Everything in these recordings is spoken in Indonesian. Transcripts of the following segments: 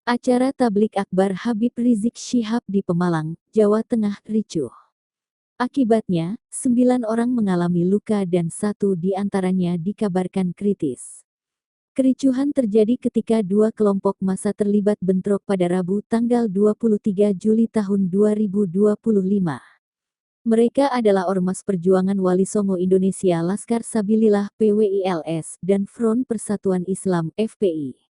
Acara tablik akbar Habib Rizik Syihab di Pemalang, Jawa Tengah ricuh. Akibatnya, 9 orang mengalami luka dan 1 di antaranya dikabarkan kritis. Kericuhan terjadi ketika 2 kelompok massa terlibat bentrok pada Rabu tanggal 23 Juli tahun 2025. Mereka adalah Ormas Perjuangan Wali Songo Indonesia Laskar Sabilillah (PWILS) dan Front Persatuan Islam (FPI).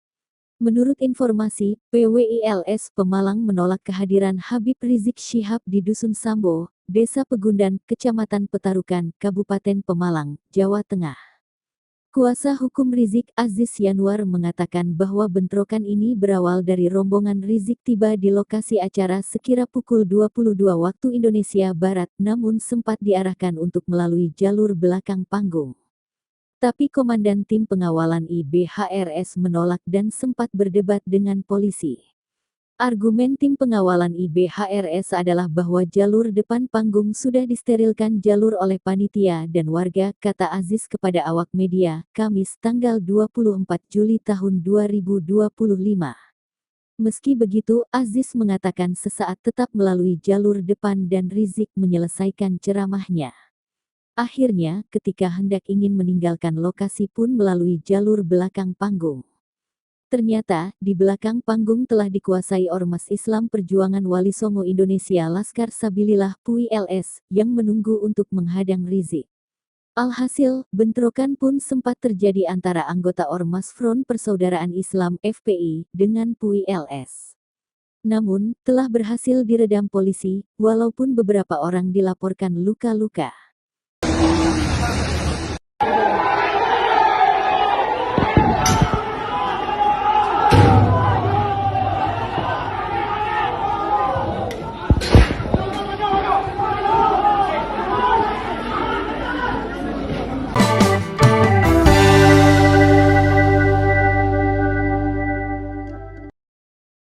Menurut informasi, PWILS Pemalang menolak kehadiran Habib Rizik Syihab di Dusun Sambo, Desa Pegundan, Kecamatan Petarukan, Kabupaten Pemalang, Jawa Tengah. Kuasa hukum Rizik, Aziz Yanwar, mengatakan bahwa bentrokan ini berawal dari rombongan Rizik tiba di lokasi acara sekira pukul 22 waktu Indonesia Barat, namun sempat diarahkan untuk melalui jalur belakang panggung. Tapi Komandan Tim Pengawalan IBHRS menolak dan sempat berdebat dengan polisi. Argumen Tim Pengawalan IBHRS adalah bahwa jalur depan panggung sudah disterilkan jalur oleh panitia dan warga, kata Aziz kepada awak media, Kamis tanggal 24 Juli tahun 2025. Meski begitu, Aziz mengatakan sesaat tetap melalui jalur depan dan Rizik menyelesaikan ceramahnya. Akhirnya, ketika hendak ingin meninggalkan lokasi pun melalui jalur belakang panggung. Ternyata, di belakang panggung telah dikuasai Ormas Islam Perjuangan Wali Songo Indonesia Laskar Sabilillah (PWILS) yang menunggu untuk menghadang Rizik. Alhasil, bentrokan pun sempat terjadi antara anggota Ormas Front Persaudaraan Islam (FPI) dengan PWILS. Namun, telah berhasil diredam polisi, walaupun beberapa orang dilaporkan luka-luka.